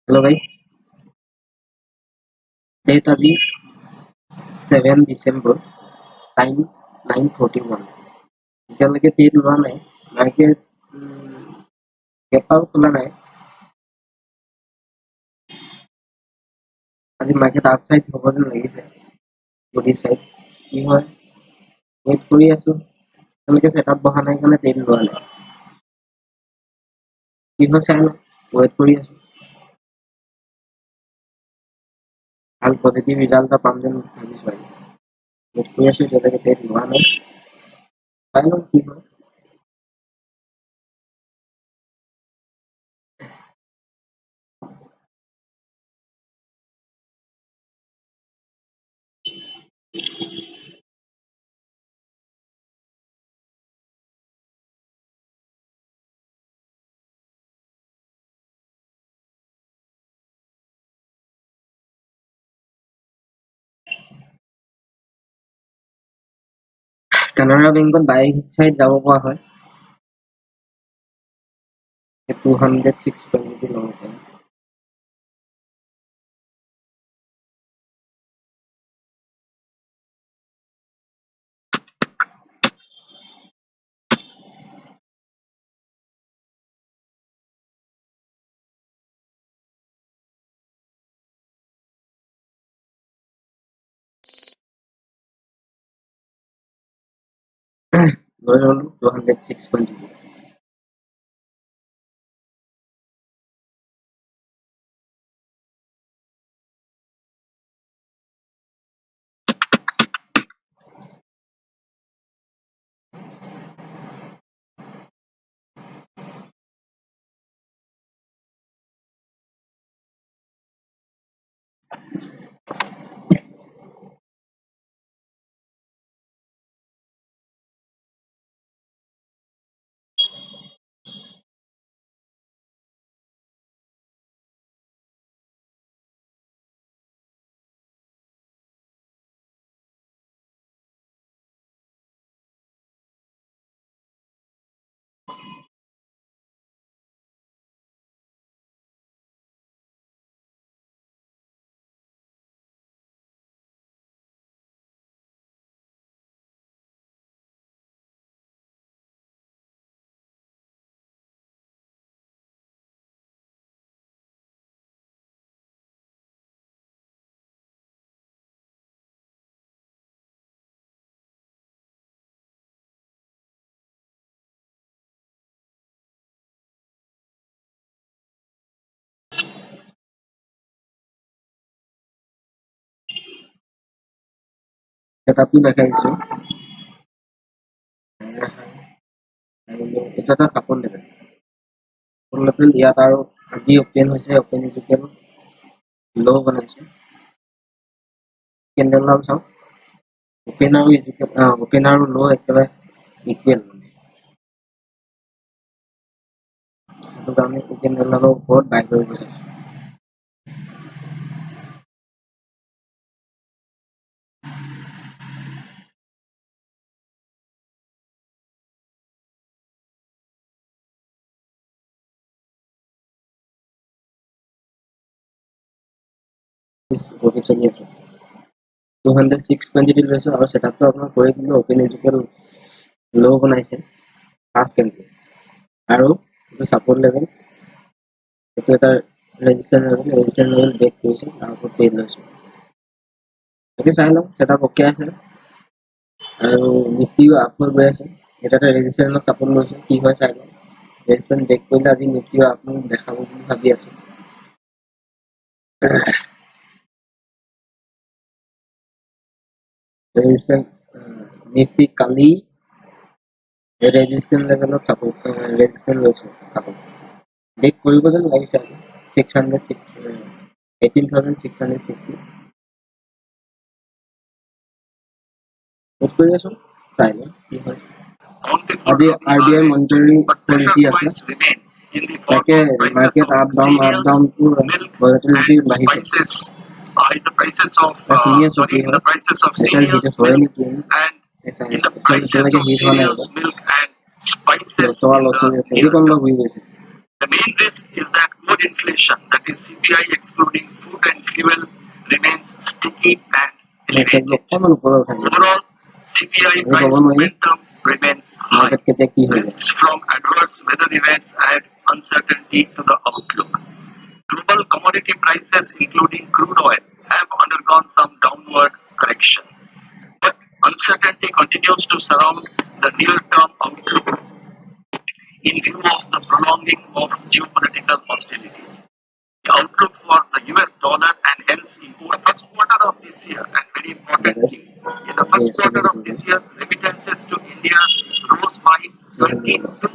Hello guys, date আজি 7 December, time 9:41. এতিয়ালৈকে trade লোৱা নাই, মাৰ্কেট গেপ আউট খোলা নাই। আজি মাৰ্কেট আউটসাইড হ'ব যেন লাগিছে, বডি চাইড কি হয় ৱেইট কৰি আছো। এতিয়ালৈকে ছেটআপ বহা নাই কাৰণে ট্ৰেড লোৱা নাই, কি হয় চাই লওঁ, ৱেইট কৰি আছো। ভাল পজিটিভ ৰিজাল্ট এটা পাম যেন ভাবিছো আজি, ৱেইট কৰি আছো। এতিয়ালৈকে ট্ৰেড লোৱা নাই, চাই লওঁ কি হয়। কানাড়া বেংকত বাই চাইড যাব পৰা হয়, 206 ল'ব পাৰে। লৈ ল'লো 206.2। ছেটআপটো দেখাইছো, এইটো এটা ছাপোৰ্ট লেভেল ইয়াত, আৰু আজি অপেন হৈছে, অপেন ইকুৱেল ল' বনাইছে। কেণ্ডেল নাম চাওঁ, অপেন আৰু অপেন আৰু ল' একেবাৰে ইকুৱেল, সেইটো কাৰণে কেণ্ডেলৰ ওপৰত বাই কৰিব চাইছো। প্ৰফিট চলি আছে, 206.20 লৈছো, আৰু ছেটআপটো আপোনাক কৰি দিলো। অপেন ইকুৱেল ল' বনাইছে ফাৰ্ষ্ট কেণ্ডেল, আৰু এইটো ছাপোৰ্ট লেভেল, এইটো এটা ৰেজিষ্টেন্স লেভেল ব্ৰেক কৰিছে, তাৰ ওপৰত ট্ৰেড লৈছো। তাকে চাই লওঁ, ছেটআপ অকে আছে, আৰু নিফটিও আপলৈ গৈ আছে। এটা এটা ৰেজিষ্টেন্সত ছাপোৰ্ট লৈছে, কি হয় চাই লওঁ। ৰেজিষ্টেন্স ব্ৰেক কৰিলে আজি নিফটিও আপলৈ দেখাব বুলি ভাবি আছো। ৰেজিষ্টেন্স নিফটি কালি ৰেজিষ্টেন্স লেভেলত ছাপোৰ্ট ৰেজিষ্টেন্স লৈছে, আকৌ ব্ৰেক কৰিব যেন লাগিছে। 18,650 ব্ৰেক কৰি আছো, চাই লওঁ কি হয়। আজি RBI মনিটৰিং পলিচি আছে, তাকে মাৰ্কেট আপ ডাউনটো ভলাটিলিটি বাঢ়িছে। শুনি আছো কি হয়, এতিয়ালৈকে হিট হয় নেকি, এতিয়ালৈকে হিট হোৱা নাই, লছ হৈ আছে, এইকণ ঘূৰি গৈছে। that is CPI excluding food and fuel remains sticky and Market elevated. অকমান ওপৰৰ থাকে Overall, CPI আমি price ক'ব নোৱাৰি momentum remains high. মাৰ্কেট কেতিয়া কি হৈ যায় Risks from adverse weather events add uncertainty to the outlook. Global commodity prices, including crude oil, have undergone some downward correction. But uncertainty continues to surround the near-term outlook in view of the prolonging of geopolitical hostilities. The outlook for the US dollar and hence in the first quarter of this year, and very importantly, in the first quarter of this year, remittances to India rose by 22%